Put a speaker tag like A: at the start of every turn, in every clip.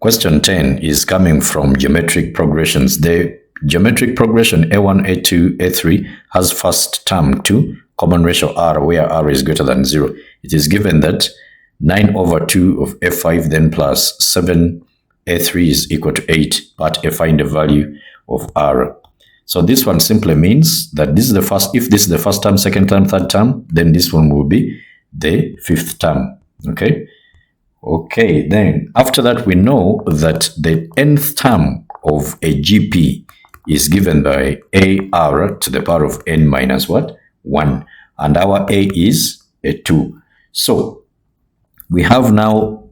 A: Question 10 is coming from geometric progressions. The geometric progression A1, A2, A3 has first term 2, common ratio R, where R is greater than 0. It is given that 9 over 2 of F5 then plus 7 A3 is equal to 8, but find the value of R. So this one simply means that this is the first, if this is the first term, second term, third term, then this one will be the fifth term. Okay, then after that we know that the nth term of a GP is given by AR to the power of n minus what? 1. And our A is a 2. So we have now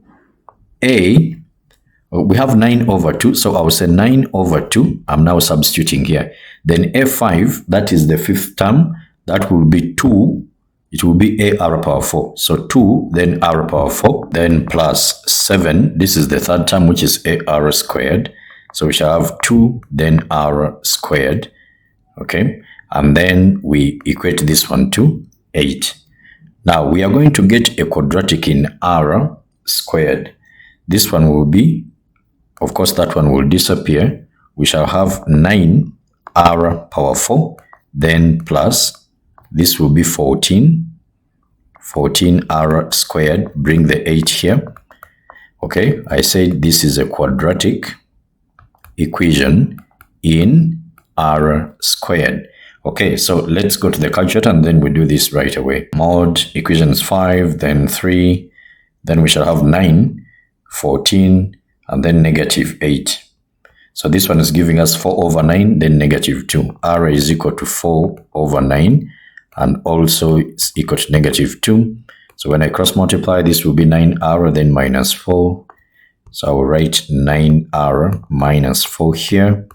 A: we have 9 over 2. So I will say 9 over 2. I'm now substituting here. Then F5, that is the fifth term. That will be 2. It will be AR power 4. So 2, then R power 4, then plus 7. This is the third term, which is AR squared. So we shall have 2, then R squared. Okay. And then we equate this one to 8. Now we are going to get a quadratic in R squared. This one will be, of course, that one will disappear. We shall have 9 R power 4, then plus, this will be 14 R squared, bring the 8 here. Okay, I said this is a quadratic equation in R squared. Okay, so let's go to the calculator and then we do this right away. Mod equation is 5, then 3, then we shall have 9, 14, and then negative 8. So this one is giving us 4 over 9, then negative 2. R is equal to 4 over 9, and also it's equal to negative 2. So when I cross multiply, this will be 9R, then minus 4. So I will write 9R minus 4 here,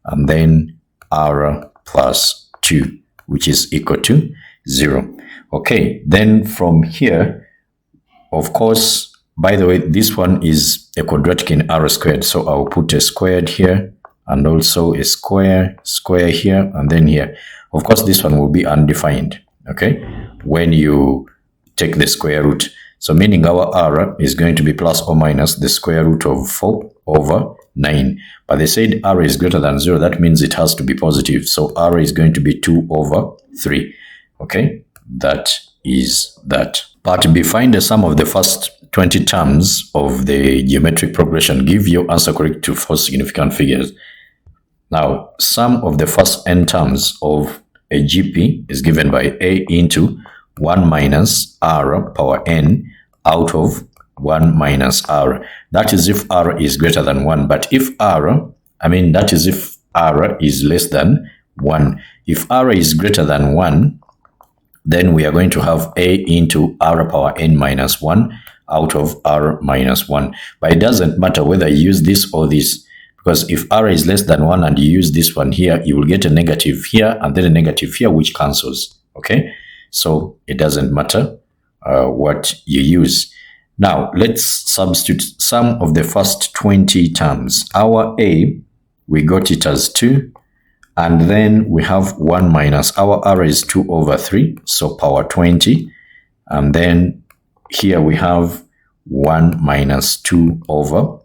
A: and then R plus 2, which is equal to 0. Okay, then from here, of course, by the way, this one is a quadratic in R squared. So I'll put a squared here and also a square here, and then here. Of course, this one will be undefined, okay, when you take the square root. So meaning our R is going to be plus or minus the square root of 4 over 9. But they said R is greater than 0. That means it has to be positive. So R is going to be 2 over 3. Okay, that is that. Part B, find the sum of the first 20 terms of the geometric progression. Give your answer correct to 4 significant figures. Now, sum of the first n terms of a GP is given by A into 1 minus R power n out of 1 minus R. That is if R is greater than 1. But if that is if R is less than 1. If R is greater than 1, then we are going to have A into R power n minus 1 out of R minus 1. But it doesn't matter whether you use this or this, because if R is less than 1 and you use this one here, you will get a negative here and then a negative here, which cancels. Okay, so it doesn't matter what you use. Now let's substitute sum of the first 20 terms. Our A, we got it as 2, and then we have 1 minus, our R is 2 over 3, so power 20, and then here we have 1 minus 2 over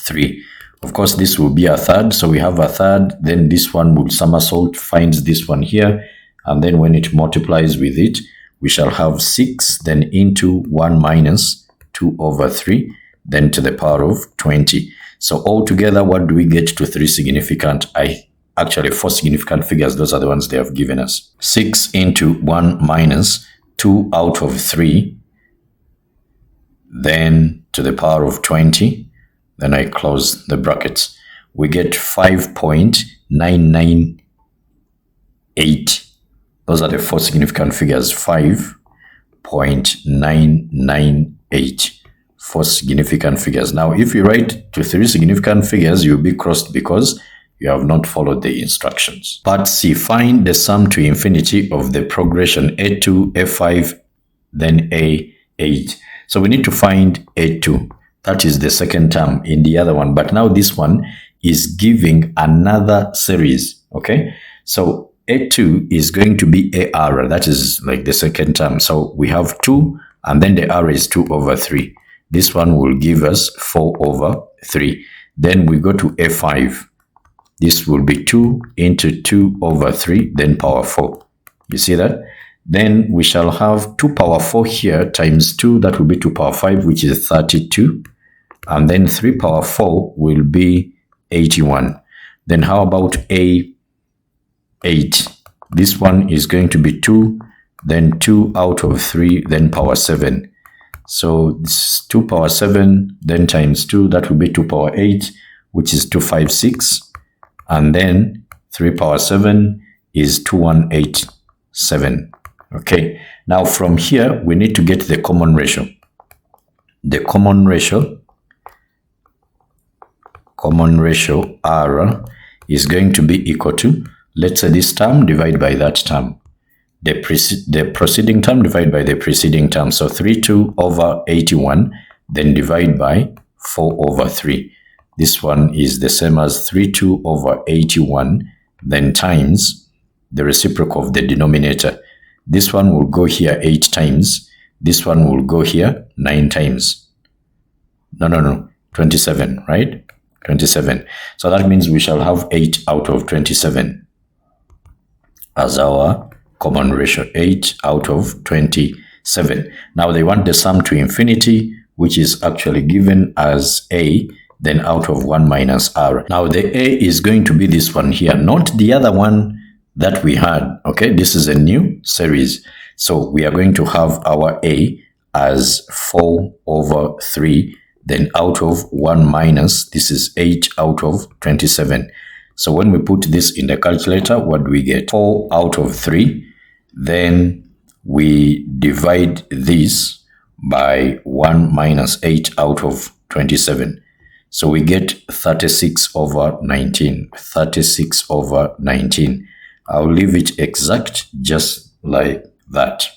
A: 3. Of course, this will be a third, so we have a third, then this one will somersault, finds this one here, and then when it multiplies with it, we shall have 6, then into 1 minus 2 over 3, then to the power of 20. So altogether, what do we get to 3 significant, actually 4 significant figures? Those are the ones they have given us. 6 into 1 minus 2 out of 3, then to the power of 20, then I close the brackets. We get 5.998. Those are the 4 significant figures. 5.998. 4 significant figures. Now, if you write to 3 significant figures, you'll be crossed because you have not followed the instructions. Part C, find the sum to infinity of the progression A2, A5, then A8. So we need to find A2. That is the second term in the other one. But now this one is giving another series. Okay. So A2 is going to be AR. That is like the second term. So we have 2 and then the R is 2 over 3. This one will give us 4 over 3. Then we go to A5. This will be 2 into 2 over 3, then power 4. You see that? Then we shall have 2 power 4 here times 2. That will be 2 power 5, which is 32. And then 3 power 4 will be 81. Then how about A8? This one is going to be 2, then 2 out of 3, then power 7. So this 2 power 7, then times 2, that will be 2 power 8, which is 256. And then 3 power 7 is 2187. Okay, now from here, we need to get the common ratio. The common ratio R is going to be equal to, let's say this term divided by that term. The preceding term divided by the preceding term. So 32 over 81, then divide by 4 over 3. This one is the same as 32 over 81, then times the reciprocal of the denominator. This one will go here 8 times. This one will go here 9 times. No, 27, right? 27. So that means we shall have 8 out of 27 as our common ratio. 8 out of 27. Now they want the sum to infinity, which is actually given as A, then out of 1 minus R. Now the A is going to be this one here, not the other one that we had. Okay, this is a new series. So we are going to have our A as 4 over 3, then out of 1 minus, this is 8 out of 27. So when we put this in the calculator, what do we get? 4 out of 3. Then we divide this by 1 minus 8 out of 27. So we get 36 over 19. 36 over 19. I'll leave it exact just like that.